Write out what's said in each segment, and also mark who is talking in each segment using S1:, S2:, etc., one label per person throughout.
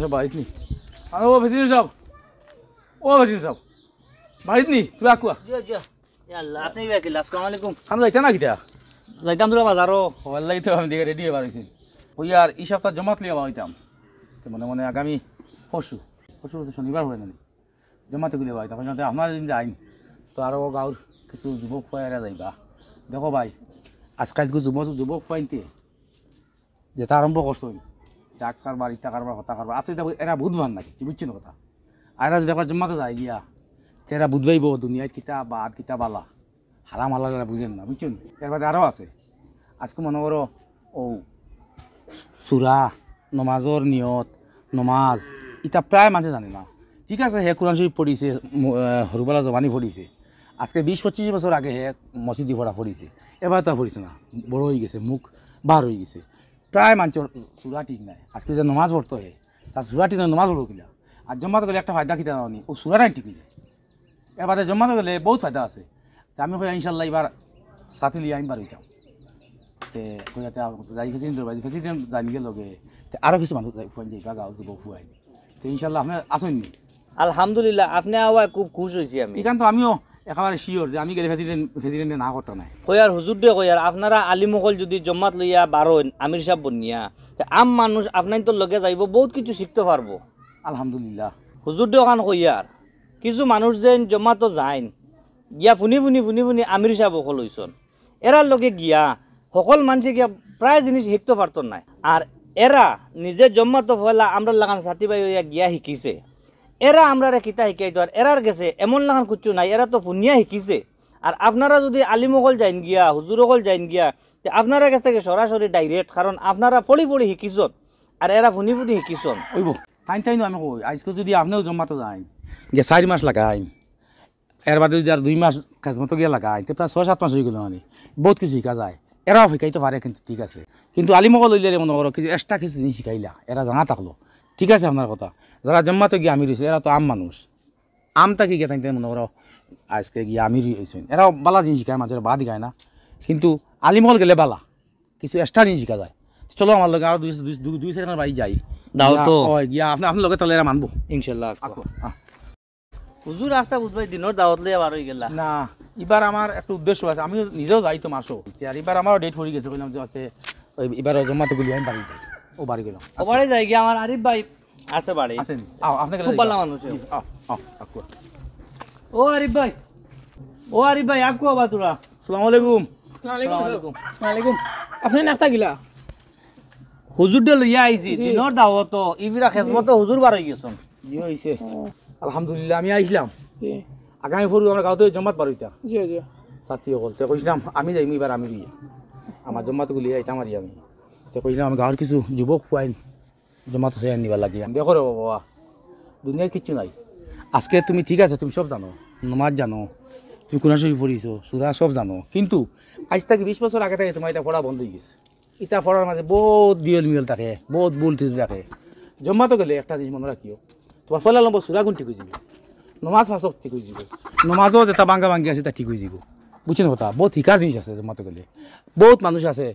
S1: সব বাড়িত নি আরে ও প্রেসিডেন্ট সাহেব ও প্রেসিডেন্ট সাহেব বাড়িত নি তুই আকুয়া
S2: আল্লাহ আপনি ওয়াকিল আসসালামু আলাইকুম
S1: খান যাইতা না কিটা
S2: যাইতাম তোরা বাজারও
S1: ওয়াল্লাই তো আমি দেখে রেডি হয়ে বাড়াইছি ওই আর এই সপ্তাহ জমাত লিয়া হইতাম তো মনে মনে আগামী পরশু তো শনিবার হয় না জমাতে গুলি হইতাম আপনার দিন যাইন তো আরও গাঁর কিছু যুবক ফাইরা যাইবা দেখো ভাই আজকাল যুবক ফাইনতে যেটা আরম্ভ করছো ডাক কারবার ইটা কারবার হতা কারবার আসলে এরা বুধবার নাকি বুঝছেন কথা আর এরা যদি একবার জমাতে যায় গিয়া তো এরা বুধবাইব দুনিয়ায় কিতা বাদ কিতা বালা হারাম হালাল এরা বুঝেন না বুঝছেন এর বাদে আরও আছে আজকে মনে করো ও সুরা নমাজর নিয়ত নমাজ ইটা প্রায় মানুষে জানে না ঠিক আছে হে কোরআন শরীফ পড়িছে হরুবালা জবানি পড়িছে আজকে 20-25 বছর আগে হে মসজিদি পড়া পড়িছে এবার তো পড়িছে না বড় হয়ে গেছে মুখ বার হয়ে গেছে প্রায় মানুষের সুরা ঠিক নাই আজকে যে নমাজ পড়তো হে তার সুরা ঠিক নাই নমাজ পড়ো কিনা আর জমাতে গেলে একটা ফায়দা কিনা নি ও সুরাটাই ঠিক হয়ে যায় এবারে জমাতে গেলে বহুত ফায়দা আছে তা আমি কই ইনশাল্লাহ এবার সাথে লিয়ে আইনবার হইতাম তে কইয়াতে যাই প্রেসিডেন্ট জানিয়ে লগে আরও কিছু মানুষ ফুয়াই যাইবা গাঁও যুবক ফুয়াই তো ইনশাল্লাহ আপনি আসেননি
S2: আলহামদুলিল্লাহ আপনি আওয়ায় খুব খুশ হয়েছি আমি
S1: এখান তো আমিও একেবারে শিওর যে আমি গেলে প্রেসিডেন্টে না করতে নাই
S2: কয়ার হুজুর দে কয়ার আপনারা আলিমকল যদি জম্মাত লইয়া বারোন আমির সাহেব বনিয়া আম মানুষ আপনার তো লগে যাইব বহুত কিছু শিখতে পারবো
S1: আলহামদুলিল্লাহ
S2: হুজুর দে ওখান কইয়ার কিছু মানুষ যেন জম্মাতো যাইন গিয়া ফুনি আমির সাহেব সকল হইছন এরার লগে গিয়া সকল মানুষে গিয়া প্রায় জিনিস শিখতে পারত নাই আর এরা নিজে জম্মাতো ফলা আমরা লাগান সাথী ভাই হইয়া গিয়া শিকিছে এরা আমরা কিতা শিকাইতো আর এরার গেছে এমন লাগান কুচ্ছু নাই এরা তো ফুনিয়া শিকিছে আর আপনারা যদি আলিমকল যাইন গিয়া হুজুরকল যাইন গিয়া তে আপনারা কাছ থেকে সরাসরি ডাইরেক্ট কারণ আপনারা পড়ি শিকিছন আর এরা ফুনি শিকিছন
S1: ওইব তাইন আমি কই আজকে যদি আপনিও জমাতে যাই যে 4 মাস লাগাই এর বাদে যদি আর 2 মাস কাজ মতো গিয়ে লাগাই তো প্রায় 6-7 মাস হয়ে গেল মানে বহুত কিছু শিখা যায় এরাও শিখাইতে পারে কিন্তু ঠিক আছে কিন্তু আলিমকল লইলে মনে করো কিছু এক্সট্রা কিছু জিনিস শিখাইলা এরা জানা থাকলো ঠিক আছে আপনার কথা যারা জম্মাতে গিয়ে আমির হয়েছে এরা তো আম মানুষ আমটা কি গিয়ে তাই মনে করো আজকে গিয়ে আমির হয়েছেন এরাও বালা জিনিস শিখায় মাঝে বাদ শিখায় না কিন্তু আলিমহল গেলে বালা কিছু এক্সট্রা জিনিস শিখা যায় চলো আমার লগে আরো 2 সেকেন্ডের বাড়ি যাই
S2: দাও তো
S1: গিয়া আপনার লগে তাহলে এরা মানবো
S2: ইনশাল্লাহ হুজুর একটা বুঝবাই দিনের দাওয়াত লইয়া বার হয়ে গেলা
S1: না এবার আমার একটা উদ্দেশ্য আছে আমি নিজেও যাই তো মাসো আর এবার আমারও ডেট পড়ে গেছে বললাম যে এবার জম্মাতে গুলি আমি বাড়ি যাই ও বাড়ি গেলাম
S2: ও বাড়ি যাই গিয়া আমার আরিফ ভাই আছে বাড়ি
S1: আছেন আপনাকে
S2: খুব ভালো মানুষ ও আরিফ ভাই আকু আবা তোরা
S1: আসসালামু আলাইকুম
S3: আসসালামাইকুম আপনি নাস্তা গিলা
S2: হুজুর দে লইয়া আইছি দিনের দাওয়াত ইবিরা খেজমত হুজুর বার হয়ে গেছন
S1: জি হয়েছে আলহামদুলিল্লাহ আমি আইসলাম
S3: জি
S1: আগামী ফুরু আমরা গাঁৱতে জমাত পারো ইতা
S3: জি জি
S1: সাথী সকল তে কইছিলাম আমি যাইম এবার আমি রইয়া আমার জমাত গুলি আইতাম আর আমি তে কইছিলাম আমি গাঁৱৰ কিছু যুবক খুৱাইন জমাত আছে আনিবা লাগে দেখো রে বাবা দুনিয়ার কিচ্ছু নাই আজকে তুমি ঠিক আছে তুমি সব জানো নমাজ জানো তুমি কোরআন শরীফ পড়িছো সূরা সব জানো কিন্তু আজ থেকে 20 বছর আগে থেকে তোমার এটা পড়া বন্ধ হয়ে গেছে এটা পড়ার মাঝে বহুত দিয়ল মিয়ল থাকে বহুত ভুল ঠিক থাকে জমাতে গেলে একটা জিনিস মনে রাখিও তোমার ফলা লম্ব সূরা গুণ ঠিক হয়ে যাবে নমাজ ফাঁসক ঠিক হয়ে যাব নমাজও যেটা বাঙ্গা ভাঙ্গি আছে তা ঠিক হয়ে যাব বুঝছেন কথা বহুত শিকা জিনিস আছে জমাতে গেলে বহুত মানুষ আছে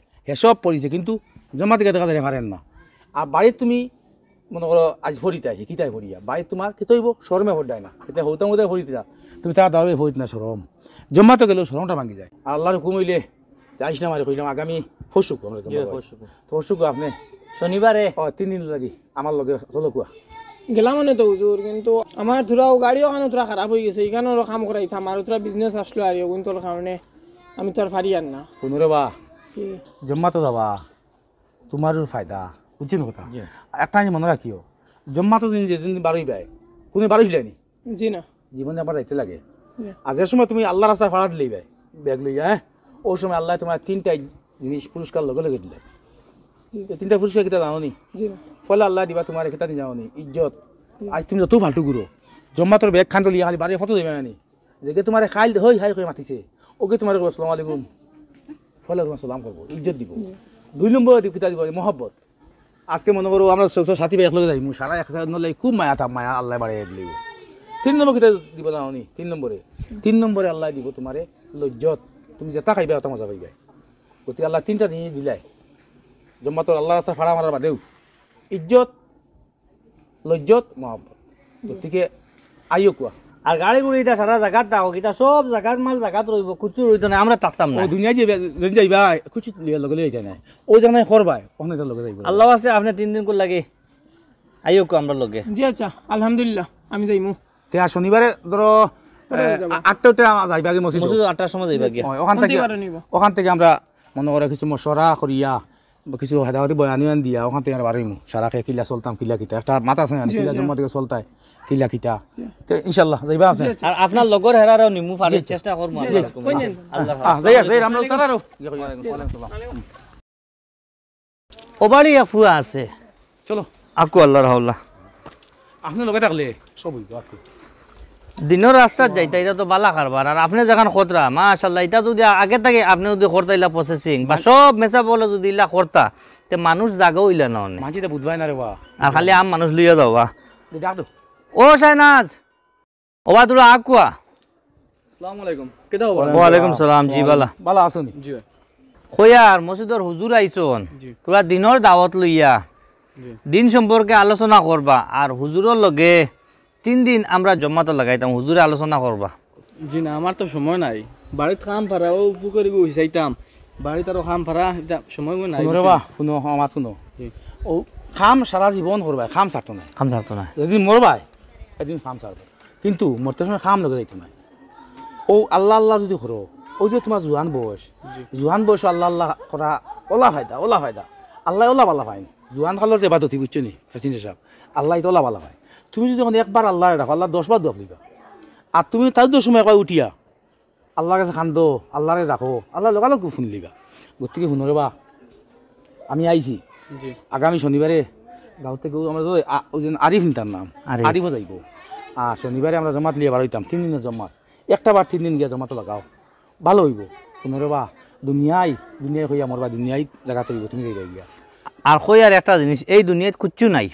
S1: সব পড়িছে কিন্তু জমাতে গেলে দেখা পারেন না আর বাড়ির তুমি মনে করো আজ ভরিতাই শিকিতাই ভরিয়া বাড়ির তোমার কি তৈব শরমে ভরদায় না এটা হৌতাম হতে ভরিতে যা তুমি তার দাঁড়িয়ে ভরিত না সরম জমাতে গেলেও সরমটা ভাঙ্গি যায় আর আল্লাহর হুকুম হইলে যাইস না মারে কইলাম আগামী ফসুক ফসুক আপনি
S2: শনিবারে
S1: 3 দিন লাগি আমার লগে চলো কুয়া
S3: গেলাম মানে তো হুজুর কিন্তু আমার ধরাও গাড়িও ওখানে তোরা খারাপ হয়ে গেছে এখানেও কাম করাইতাম আর তোরা বিজনেস আসলো আর কিন্তু তোর কারণে আমি তো আর পারি আর না
S1: কোনোরে বা জম্মাতো যাবা তোমারও ফায়দা বুঝছেন কথা একটা জিনিস মনে রাখিও জম্মাতো যেদিন বারোই বাই কোনো বারোইছিলেনি
S3: জি না
S1: জীবনে আবার যাইতে লাগে আর যে সময় তুমি আল্লাহ রাস্তায় ভাড়া দিলেই ভাই ব্যাগ লইয়া ওই সময় আল্লাহ তোমার 3টা জিনিস পুরস্কার লগে লগে দিলে 3টা পুরস্কার কিতা জানো নি
S3: জি না
S1: ফলে আল্লাহ দিবা তোমার কিতা নি জানো নি ইজ্জত আজ তুমি যত ফালতু গুরো জম্মাতর ব্যাগ খান লিয়া খালি বাড়ি ফটো দেবে আনি যে তোমার খাইল হই হাই করে মাতিছে ওকে তোমার আসসালামু আলাইকুম ফলে তোমার সালাম করবো ইজ্জত দিব 2 নম্বর কিতা দিব মহব্বত আজকে মনে করো আমরা সাথী ভাই একলগে যাই সারা এক নলাই খুব মায়া আল্লাহ বাড়িয়ে দিল 3 নম্বর কিতা দিব জানো নি 3 নম্বরে আল্লাহ দিব তোমারে লজ্জত তুমি যেটা খাইবা ওটা মজা পাইবা গতি আল্লাহ 3টা নিয়ে দিলাই জম্মাতর আল্লাহ রাস্তা ফাড়া মারার বাদেও ইজ্জত লজ্জত মহব্বত গতিকে আইও কোয়া
S2: আর গাড়ি গুড়ি এটা সারা জায়গাত থাকক এটা সব জায়গাত মাল জায়গাত রইব কুচু রইতো না আমরা থাকতাম না
S1: ও দুনিয়া যে যদি যাইবা কিছু লগে লগে যাই না ও জানাই করবাই ওখানে তো লগে যাইবা
S2: আল্লাহ আছে আপনি 3 দিন করে লাগে আইও কো আমরা লগে
S3: জি আচ্ছা আলহামদুলিল্লাহ আমি যাইমু
S1: তে আর শনিবারে ধরো 8টা যাইবা আগে মসজিদ
S2: মসজিদ 8টার সময় যাইবা গিয়া
S1: ওখান থেকে আমরা মনে করে কিছু মশরা করিয়া বা কিছু হাদাওয়াতি বয়ানিয়ান দিয়া ওখান থেকে আর বাড়িমু সারা খেয়ে কিলা চলতাম কিলা কিতা একটা মাথা আছে কিলা জন্ম থেকে চলতাই কিলা কিতা তো ইনশাআল্লাহ যাইবা আপনি
S2: আর আপনার লগর হেরারও নিমু পারে চেষ্টা করমু আল্লাহ
S1: যাই যাই আমরা তারারও
S2: ওবাড়ি আফুয়া আছে
S1: চলো
S2: আকু আল্লাহর হাওলা
S1: আপনি লগে থাকলে সব হইব আপনি
S2: দিনের রাস্তা যাইতা এটা তো বালা কারবার আর আপনি যখন খতরা মাশাআল্লাহ এটা যদি আগে থেকে আপনি যদি করতাইলা প্রসেসিং বা সব মেসা বলে যদি ইলা করতা তে মানুষ জাগাও ইলা না অনেক
S1: মাঝিতে বুঝবাই না রে বা
S2: আর খালি আম মানুষ লইয়া যাওয়া
S1: ডাক দো
S2: ও শাহনাজ ওবা তোরা আকুয়া
S3: আসসালামু আলাইকুম কেদা
S2: ওয়ালাইকুম সালাম জি বালা
S1: ভালো আছনি
S3: জি
S2: কয়ার মসজিদর হুজুর আইছন তোরা দিনের দাওয়াত লইয়া দিন সম্পর্কে আলোচনা করবা আর হুজুরের লগে 3 দিন আমরা জমাত লাগাইতাম হুজুরে আলোচনা করবা
S4: জি না আমার তো সময় নাই বাড়িত কাম ফারা ও পুকুরি গো চাইতাম বাড়িত আর কাম ফারা এটা সময় নাই
S1: শুনো রে বা শুনো আমার শুনো ও খাম সারা জীবন করবাই খাম ছাড়তো না
S2: খাম ছাড়তো না
S1: যদি মরবাই একদিন খাম ছাড়বে কিন্তু মরতে সময় খাম লগে যাইতো না ও আল্লাহ আল্লাহ যদি করো ওই যে তোমার জুয়ান বয়স আল্লাহ আল্লাহ করা ওলা ফায়দা আল্লাহ ওলা বালা পায় জুয়ান খালোর যে বাদতি বুঝছো নি ফেসিন সাহেব আল্লাহ এটা ওলা বালা পায় তুমি যদি যখন একবার আল্লাহ রাখো আল্লাহ 10 বার দোয়া দিবা আর তুমি তার 10 সময় একবার উঠিয়া আল্লাহর কাছে খান্দো আল্লাহরে রাখো আল্লাহ লগালগ ফোন লিবা গতিকে শুনো বা আমি আইছি আগামী শনিবারে গাঁও থেকে আমরা আরিফ নিতাম নাম আরিফও যাইব আর শনিবারে আমরা জমাত লিয়ে বার হইতাম 3 দিনের জমাত একটা বার 3 দিন গিয়া জমাত লাগাও ভালো হইব শুনো বা দুনিয়ায় হইয়া মরবা দুনিয়ায় জায়গা তৈব তুমি যাইবা গিয়া
S2: আর কই আর একটা জিনিস এই দুনিয়াত কিচ্ছু নাই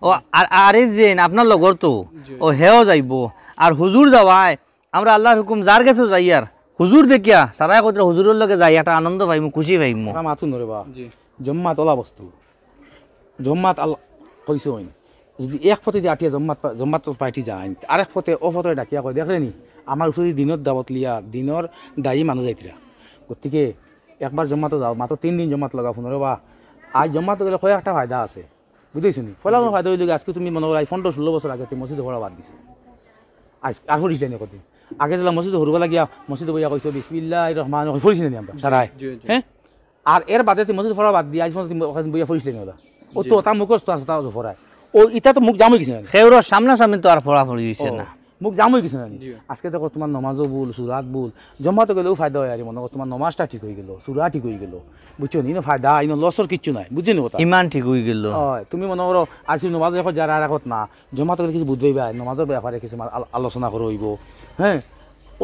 S2: ও আর আরিফ যে আপনার লগর তো ও হেও যাইব আর হুজুর যাওয়ায় আমরা আল্লাহর হুকুম যার কাছে যাই আর হুজুর দেখিয়া সারাই কইরা হুজুরের লগে যাই একটা আনন্দ পাইমু খুশি পাইমু
S1: মাথু নরে বা জম্মাত ওলা বস্তু জম্মাত আল্লাহ কইছে হইন যদি এক ফতে দিয়ে আটিয়া জম্মাত পাইটি যায় আরেক ফতে ও ফতে ডাকিয়া কয় দেখলে নি আমার উপরে দিনত দাবত লিয়া দিনের দায়ী মানুষ যাইতিরা গতিকে একবার জম্মাতো যাও মাত্র 3 দিন জম্মাত লগা শুনো বা আজ জম্মাত গেলে কয় একটা ফায়দা আছে বুঝেছি নি ফলানো ফায়দা হইলে আজকে তুমি মনে করো 15-16 বছর আগে মসজিদ ভরা বাদ দিছো আজ আর ফুরিস নি কদিন আগে যেলাম মসজিদ হরবা লাগিয়া মসজিদ বইয়া কইছো বিসমিল্লাহির রহমানির রহিম ফুরিস নি আমরা সারাই হ্যাঁ আর এর বাদে তুমি মসজিদ ভরা বাদ দিয়া আজ তুমি ওখানে বইয়া ফুরিস নি ওলা ও তো তা মুখস্থ আছে তা ভরায় ও ইটা তো মুখ জামই কিছু না
S2: সেউর সামনাসামনি তো আর ফড়া ফড়ি দিছে না
S1: মুখ জামই কিছু না আজকে দেখো তোমার নমাজও ভুল সুরাত ভুল জমাতে গেলেও ফায়দা হয় আর মনে করো তোমার নমাজটা ঠিক হয়ে গেল সুরা ঠিক হয়ে গেল বুঝছো নি ফায়দা ইনো লসর কিচ্ছু নাই বুঝছি নি কথা
S2: ইমান ঠিক হয়ে গেল
S1: হয় তুমি মনে করো আজকে নমাজ এখন যারা রাখত না জমাতে গেলে কিছু বুঝবেই বা নমাজের ব্যাপারে কিছু আলোচনা করে হইব হ্যাঁ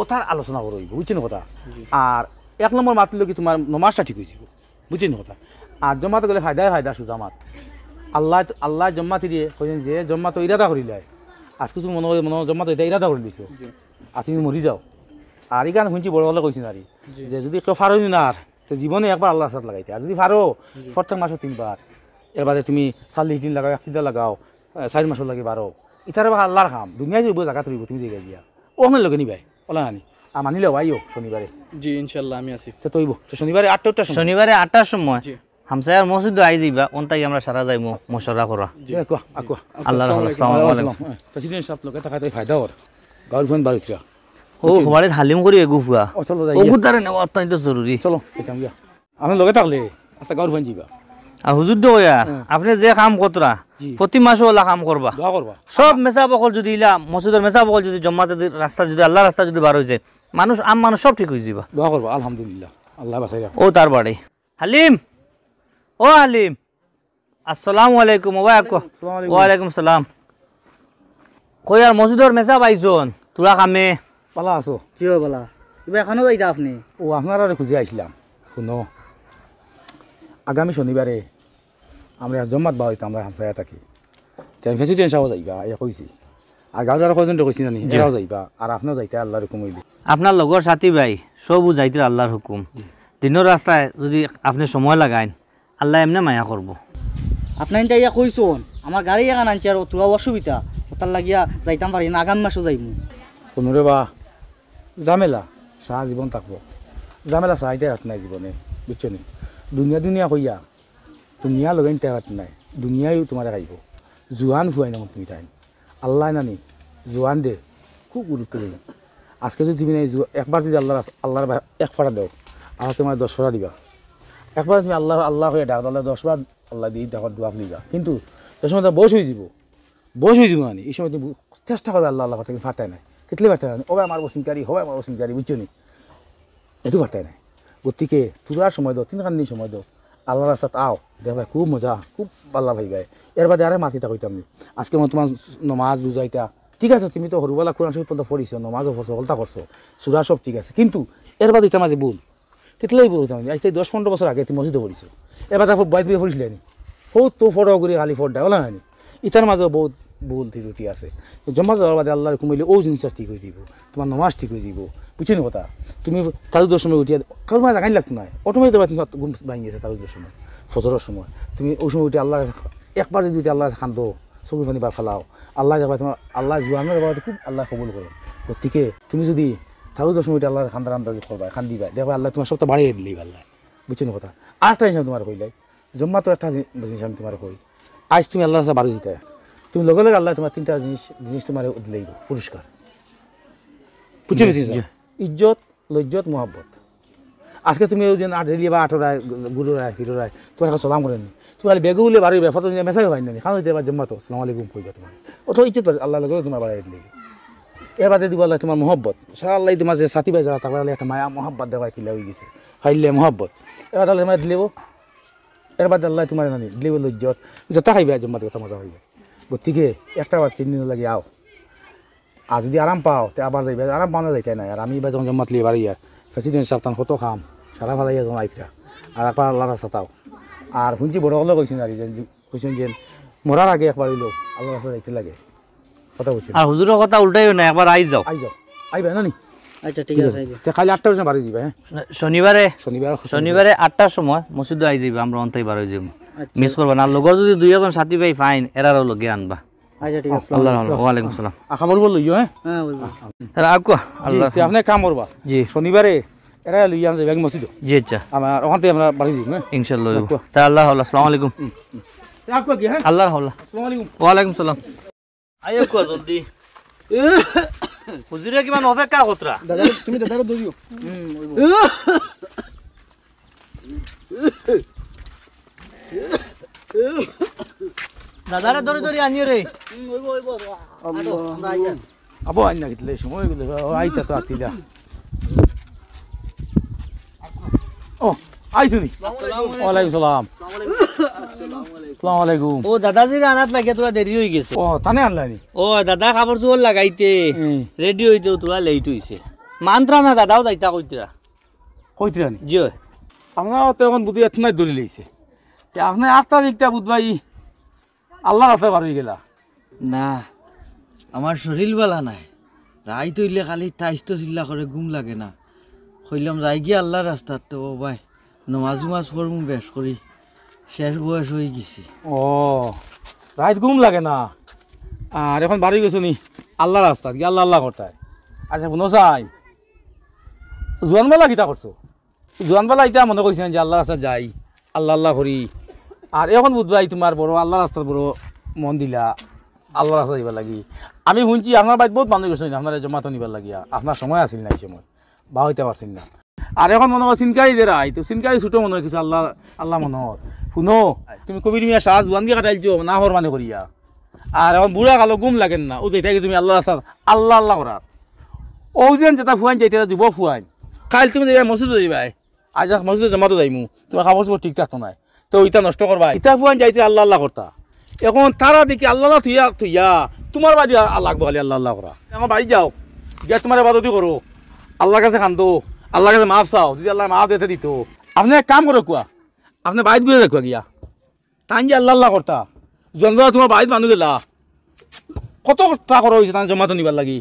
S1: ওটার আলোচনা করে হইব বুঝছি নি কথা আর 1 নম্বর মাতলে কি তোমার নমাজটা ঠিক হয়ে যাব বুঝছি নি কথা আর জমাতে গেলে ফায়দা সুজামাত আল্লাহ জম্মাতি দিয়ে কইছেন যে জম্মা তো ইরাদা করিলে আজকে তুমি মনে জম্মা তো এটা ইরাদা করে দিছো আর তুমি মরি যাও আর এই গান শুনছি বড় হলে কইছি নারী যে যদি কেউ ফারোই না আর তো জীবনে একবার আল্লাহর সাথে লাগাইতে আর যদি ফারো প্রত্যেক মাসে 3 বার এর বাদে তুমি 40 দিন লাগাও 1 লাগাও 4 মাসও লাগে 12 ইতারে বা আল্লাহর কাম দুনিয়ায় যদি জায়গা তৈব তুমি জায়গা গিয়া ওখানে লগে নিবাই ওলা আনি আর মানিলেও আইও শনিবারে
S4: জি ইনশাআল্লাহ আমি আছি
S1: তো তৈব তো শনিবারে 8টা
S2: শনিবারে 8টার সময় হামসায়ার মসজিদ আই যাইবা ওনটাই আমরা সারা যাইমু মশরা করা আল্লাহর আসসালামু আলাইকুম
S1: প্রেসিডেন্ট সাহেব লোকে টাকা তাই ফায়দা ওর গাউর ফোন বাড়িয়া
S2: ও ঘরে হালিম করি এগুফুয়া
S1: ও চলো যাই
S2: ও গুতারে নেওয়া অত্যন্ত জরুরি
S1: চলো এটাম গিয়া আমি লগে থাকলে আচ্ছা গাউর ফোন যাবা
S2: আর হুজুর দো ইয়ার আপনি যে কাম কতরা প্রতি মাসে ওলা কাম করবা
S1: দোয়া করবা
S2: সব মেসা বকল যদি ইলা মসজিদের মেসা বকল যদি জম্মাতে রাস্তা যদি আল্লাহ রাস্তা যদি বার হয়ে যায় মানুষ মানুষ সব ঠিক হয়ে যাবা
S1: দোয়া করবা আলহামদুলিল্লাহ আল্লাহ বাঁচাই রাখো
S2: ও তার বাড়ি হালিম ও হালিম আসসালামু আলাইকুম ওয়ালাইকুম সালাম কই আর মসজিদের মেসা পাইছন তোরা কামে
S1: পালা আছো
S5: কি হয় বলা এবার এখনো যাইতা আপনি
S1: ও আপনারা খুঁজে আইছিলাম শুনো আগামী শনিবারে আমরা জম্মাত বা হইতাম আমরা হামসায়া থাকি প্রেসিডেন্ট সাহেব যাইবা এ কইছি আর গাঁৱৰ কয়জনটো কইছি জানি এরাও যাইবা আর আপনিও যাইতে আল্লাহর হুকুম হইবে
S2: আপনার লগর সাথী ভাই সব যাইতে আল্লাহর হুকুম দিনের রাস্তায় যদি আপনি সময় লাগাইন আল্লাহ এমনি মায়া করব
S5: আপনার ইয়া কইছুন আমার গাড়ি এখান আনছি আর তোরা অসুবিধা ওটার লাগিয়া যাইতাম পারি না আগামী মাসও যাইমু
S1: কোনোরে বা ঝামেলা সারা জীবন থাকবো ঝামেলা চাইতে হাত নাই জীবনে বুঝছো নি দুনিয়া দুনিয়া কইয়া দুনিয়া লগাইন তে হাত নাই দুনিয়াও তোমার খাইব জোয়ান ফুয়াই না তুমি তাই আল্লাহ নানি জোয়ান দে খুব গুরুত্ব দেবে আজকে যদি তুমি একবার যদি আল্লাহর এক ফাটা দাও আর তোমার 10 ফাটা দিবা একবার তুমি আল্লাহ আল্লাহ হয়ে ডাক তাহলে 10 বার আল্লাহ দিয়ে ডাকার দোয়া দিবা কিন্তু যে সময় বস হয়ে যাব মানে এই সময় তুমি চেষ্টা করবে আল্লাহ আল্লাহ তুমি ফাটায় নাই কেটলে ফাটায় না ওবা আমার বসিনকারী হবে আমার বসিনকারী বুঝছো নি এটু ফাটায় নাই গতিকে তোরার সময় দাও 3 ঘন্টা সময় দাও আল্লাহর রাস্তাত আও দেখবা খুব মজা খুব আল্লাহ ভাইবাই এর বাদে আরে মাতিটা কইতাম নি আজকে মই তোমার নমাজ বুঝাইতা ঠিক আছে তুমি তো হরুবেলা কোরআন শরীফ পর্যন্ত পড়িছো নমাজও পড়ছো হলতা করছো সূরা সব ঠিক আছে কিন্তু এর বাদে এটা মাঝে ভুল কেটলেই ভুল হইতাম আজ 10-15 বছর আগে তুমি মসজিদে পড়িছো এবার তারপর বাইত দিয়ে পড়িছিলে নি বহুত তো ফটো করে খালি ফটো বলা হয়নি ইতার মাঝেও বহুত ভুল ত্রুটি আছে জমা যাওয়ার বাদে আল্লাহর কুমিলে ও জিনিসটা ঠিক হয়ে দিব তোমার নমাজ ঠিক হয়ে দিব বুঝছি না কথা তুমি তাজুদের সময় উঠিয়া কারণ মাঝে জাগাই লাগতো না অটোমেটিক তুমি ঘুম ভাঙি গেছে তাজুদের সময় ফজরের সময় তুমি ওই সময় উঠে আল্লাহ একবার যদি উঠে আল্লাহ খান্দো চকুর পানি বা ফেলাও আল্লাহ যাবা তোমার আল্লাহ জোয়ানের বাবা খুব আল্লাহ কবুল করে গতিকে তুমি যদি তাজুদের সময় উঠে আল্লাহ খান্দার আন্দাজ করবা খান্দিবা দেখবা আল্লাহ তোমার সবটা বাড়িয়ে দিলেই আল্লাহ বুঝছি না কথা আর একটা জিনিস তোমার কইলাই জম্মা তো একটা জিনিস আমি তোমার কই আজ তুমি আল্লাহ কাছে বাড়ি দিতে তুমি লগে লগে আল্লাহ তোমার 3টা জিনিস তোমার দিলেই পুরস্কার বুঝতে পেরেছি ইজ্জত লজ্জত মোহাব্বত আজকে তুমি ওই যে রেলি বা 18 রায় গুরু রায় হিরো রায় তোমার কাছে সালাম করেনি তুমি খালি বেগুলে বাড়ি ফটো মেসেজ হয় না খাওয়া দিতে পার জম্মা তো আসসালামু আলাইকুম কইবা তোমার অত ইজ্জত আল্লাহ লগে তোমার বাড়াই দিলে এর বাদে দিব আল্লাহ তোমার মোহাব্বত সারা আল্লাহ তোমার যে সাথী ভাই যারা তারপরে একটা মায়া মোহাব্বত দেওয়া কিলা হয়ে গেছে হাইলে মোহাব্বত এবার আল্লাহ তোমার দিলেব এর বাদে আল্লাহ তোমার জানি দিলেব লজ্জত যত খাইবে জম্মাতে কথা মজা হইবে গতিকে একটা বার 3 দিন লাগে আও আর যদি আরাম পাও তে আবার যাইবে আরাম পাওয়া যাইতে না আর আমি বা যখন জম্মাত লিয়ে বাড়ি প্রেসিডেন্ট সাবধান কত খাম সারা ভালাইয়া যখন আইতরা আর একবার আল্লাহ রাস্তা তাও আর শুনছি বড় হলে কইছেন আর কইছেন যে মরার আগে একবার হইলো আল্লাহ রাস্তা যাইতে লাগে কথা বলছি
S2: আর হুজুরের কথা উল্টাইও না একবার আই যাও
S1: আইবে না নি
S5: আচ্ছা ঠিক আছে
S1: তে খালি 8টা বাজে বাড়ি যাবে হ্যাঁ
S2: শনিবারে 8টার সময় মসজিদে আই যাইবা আমরা অন্তাই বার হয়ে যাব মিস করবা না লগর যদি 2 সাথী ভাই ফাইন এরারও লগে আনবা
S5: আচ্ছা ঠিক আছে
S2: আল্লাহ ওয়ালাইকুম সালাম
S1: খবর বল লইও হ্যাঁ
S5: হ্যাঁ বলবো
S2: তাহলে আকু আল্লাহ
S1: আপনি কাম করবা
S2: জি
S1: শনিবারে এরা লইয়া যাবে মসজিদ
S2: জি আচ্ছা
S1: আমার ওখান থেকে আমরা বাড়ি যাব হ্যাঁ
S2: ইনশাআল্লাহ তা আল্লাহ আসসালামু আলাইকুম
S1: রাখো কি হ্যাঁ
S2: আল্লাহ
S1: আসসালামু আলাইকুম
S2: ওয়ালাইকুম সালাম আইও কো জলদি হুজুরে কিমান অপেক্ষা কতরা
S3: দাদা তুমি দাদারে দইও
S2: দাদারে ধরে ধরে আনিও রে
S1: আবো আইনা গিতলে সময় গেলে আইতা তো আতিলা ও আইছুনি ওয়ালাইকুম সালাম আসসালামু আলাইকুম
S2: ও দাদাজির আনাত লাগে তোরা দেরি হয়ে গেছে
S1: ও তানে আনলানি
S2: ও দাদা কাপড় চোপড় লাগাইতে রেডি হইতে তোরা লেট হইছে মান্ত্রা না দাদাও যাইতা কইতরা
S1: কইতিরানি
S2: জি
S1: আপনার তো এখন বুদ্ধি এতনাই দলি লইছে আপনি 8টা দিকটা বুধবাই আল্লাহ রাস্তায় বার হয়ে গেলা
S6: না আমার শরীর বালা নাই রাই তৈলে খালি টাইস্তো চিল্লা করে ঘুম লাগে না কইলাম যাই গিয়ে আল্লাহ রাস্তার তো ভাই নমাজ উমাজ পড়মু বেশ করি শেষ বয়স হয়ে গেছি
S1: ও রাত ঘুম লাগে না আর এখন বাড়ি গেছো নি আল্লাহ রাস্তা গিয়ে আল্লাহ আল্লাহ করতায় আচ্ছা শুনো চাই জোয়ানবেলা কিতা করছো জোয়ানবেলা ইটা মনে করছেন যে আল্লাহ রাস্তা যাই আল্লাহ আল্লাহ করি আর এখন বুধবাই তোমার বড় আল্লাহ রাস্তার বড় মন দিলা আল্লাহ রাস্তা দিবার লাগি আমি শুনছি আপনার বাড়িতে বহুত মানুষ গেছেন আপনার জমাতো নিবার লাগিয়া আপনার সময় আসিল না এই সময় বা হইতে পারছেন না আর এখন মনে হয় সিনকারি দেরা তো সিনকারি ছুটো মনে হয় কিছু আল্লাহ আল্লাহ মনে হয় শুনো তুমি কবির মিয়া সাজ জোয়ান দিয়ে কাটাইছো না হর মানে করিয়া আর এখন বুড়া কালো গুম লাগেন না ও যেটাকে তুমি আল্লাহ রাস্তা আল্লাহ আল্লাহ করার ও যেন যেটা ফুয়াইন যাইতে দিব ফুয়াইন কাল তুমি যাবে মসজিদে যাবাই আজ মসজিদে জমাতো যাইমু তোমার খাবার সব ঠিক থাকতো নাই তো ওইটা নষ্ট করবা ইটা ফুয়াইন যাইতে আল্লাহ আল্লাহ করতা এখন তারা দেখি আল্লাহ থুইয়া থুইয়া তোমার বাড়ি লাগবো খালি আল্লাহ আল্লাহ করা এখন বাড়ি যাও গিয়া তোমার বাদতি করো আল্লাহর কাছে খান্দো আল্লাহর কাছে মাফ চাও যদি আল্লাহ মাফ দিতে দিত আপনি এক কাম করে কুয়া আপনি বাড়িত ঘুরে দেখুয়া গিয়া তাই যে আল্লাহ আল্লাহ করতা জন্ম তোমার বাড়িত মানুষ গেলা কত কথা করা হয়েছে তার জমাতো নিবার লাগি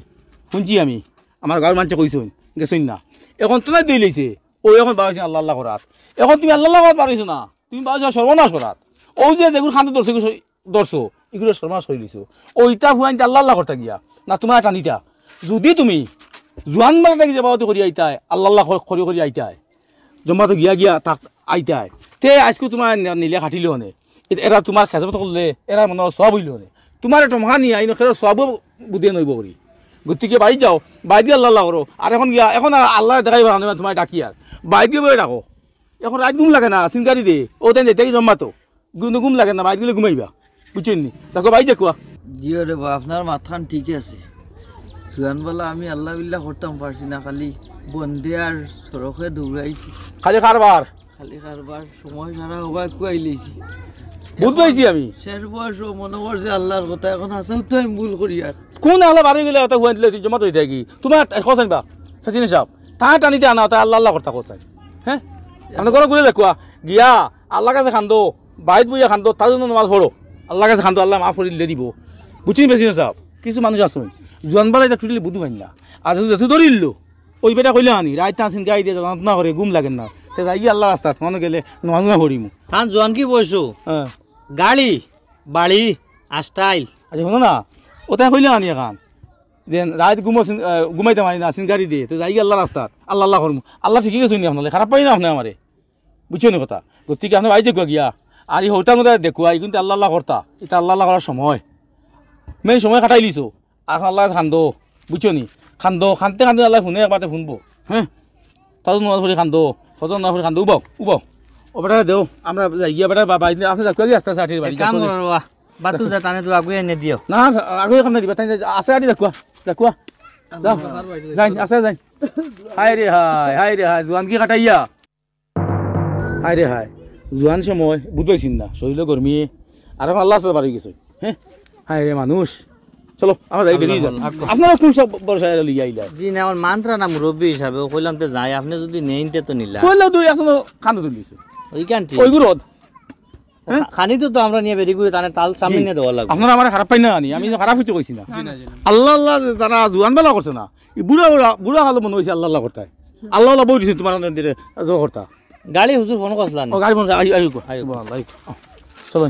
S1: শুনছি আমি আমার গাঁৱৰ মানুহে কৈছোন গেছোন না এখন তো নাই দই লৈছে ও এখন বাড়িছে আল্লাহ আল্লাহ করাত এখন তুমি আল্লাহ আল্লাহ করাত পারিছো না তুমি বাড়িছো সর্বনাশ করাত ও যে যেগুলো খান্দ ধরছো এগুলো সর্বনাশ হয়ে লিছো ওইটা ফুয়াইতে আল্লাহ আল্লাহ করতে গিয়া না তোমার টানিতা যদি তুমি জোয়ান বেলা থাকি যাবা করি আইতায় আল্লাহ আল্লাহ করি আইতায় জমাতো গিয়া তাক আইতায় তে আজকে তোমার নিলে খাটিলেও নে এরা তোমার খেজবত করলে এরা মনে সব হইল নে তোমার একটা মহা নিয়ে আইন খেজব সবও বুদ্ধি নইব করি গতিকে বাড়ি যাও বাই দিয়ে আল্লাহ আল্লাহ করো আর এখন গিয়া এখন আর আল্লাহ দেখাই পারা তোমার ডাকি আর বাই দিয়ে বই ডাকো এখন রাত ঘুম লাগে না চিন্তারি দে ও তেন যেতে জমাতো ঘুম লাগে না বাই দিলে ঘুমাইবা বুঝছেন নি তাকে বাই যাকুয়া
S6: জিও রে বা আপনার মাথান ঠিক আছে জোয়ানবেলা আমি আল্লাহ বিল্লাহ করতাম পারছি না খালি বন্ধে আর সড়কে দৌড়াইছি
S1: খালি কারবার
S6: খালি কারবার সময় সারা হবাই কুয়াই লইছি
S1: বুঝতে পারছি আমি
S6: শেষ বয়স মনে করছে আল্লাহর কথা এখন আসাও তো আমি ভুল করি আর
S1: কোন আল্লাহ বাড়ি গেলে ওটা হুয়াই দিলে জমা হয়ে থাকি তোমার খোঁজাই বা সচিন সাহেব তাই টানিতে আনা তাই আল্লাহ আল্লাহ করতা কোথায় হ্যাঁ আপনি কোনো ঘুরে দেখুয়া গিয়া আল্লাহ কাছে খান্দো বাইত বইয়া খান্দো তার জন্য নামাজ পড়ো আল্লাহ কাছে খান্দো আল্লাহ মাফ করে দিলে দিব বুঝছি বেশি না সাহেব কিছু মানুষ আসুন জোয়ানবেলা এটা টুটিলে বুধু পাই না আর যেহেতু ধরিল ওই বেটা কইলে আনি রাইতে আসিন গাই দিয়ে যন্ত্রণা করে ঘুম লাগেন না তে যাই গিয়ে আল্লাহ রাস্তাত মনে গেলে নোয়া হরিমু
S2: তান জোয়ান কি বয়সো
S1: হ্যাঁ
S2: গাড়ি বাড়ি আস্টাইল
S1: আচ্ছা শোনো না ওটাই কইলে আনি এখন যে রাত ঘুমাইতে পারি না গাড়ি দিয়ে তো যাই আল্লাহ রাস্তাত আল্লাহ আল্লাহ করবো আল্লাহ ঠিকই গেছেন আপনার খারাপ পাই না আপনি আমারে বুঝছো নি কথা গতিকে আপনি বাইরে গিয়া আর এই হৌটা মধ্যে দেখুয়া এই কিন্তু আল্লাহ আল্লাহ করতা এটা আল্লাহ আল্লাহ করার সময় মেন সময় কাটাই লিছো এখন আল্লাহ খান্দো বুঝছো নি খান্দো খানতে খানতে আল্লাহ শুনে একবারতে শুনবো হ্যাঁ তাদের নোয়াজ ফুরি খান্দো ফজর নোয়াজ ফুরি খান্দো উবাও উবাও ও বেটা দেও আমরা গিয়া বেটা বাবা আপনি যাকে আসতে আছে আঠির বাড়ি
S2: কাম করো বাতু যা তানে তো আগুয়ে এনে দিও
S1: না আগে খান দিবা তাই আছে আটি দেখুয়া দেখুয়া যাও যাই আছে যাই হাই রে হাই জোয়ান কি কাটাইয়া হাই রে হাই জোয়ান সময় বুঝাইছিন না শরীরে গরমি আর এখন আল্লাহ সাথে বাড়ি গেছে হ্যাঁ হাই রে মানুষ চলো আমরা যাই বেরিয়ে যান আপনারা কোন সব বর্ষায় লিয়ে আইলা
S2: জি না আমার মান্ত্রা না মুরব্বী হিসাবে কইলাম তো যাই আপনি যদি নেইনতে তো নিলা
S1: কইলাও তুই আসলে খান্দো তুলিছে
S2: ওইখানটি
S1: ওই গুরদ
S2: খানি তো আমরা নিয়ে বেরিয়ে ঘুরে তানে তাল সামনে নিয়ে দেওয়া লাগবে
S1: আপনারা আমার খারাপ পাই না আমি খারাপ হইতে কইছি না আল্লাহ আল্লাহ যারা জোয়ান বেলা করছে না বুড়া কালো মনে হয়েছে আল্লাহ আল্লাহ করতে আল্লাহ আল্লাহ বই দিছে তোমার করতা
S2: গাড়ি হুজুর ফোন করছিলাম
S1: ও গাড়ি ফোন আই চলো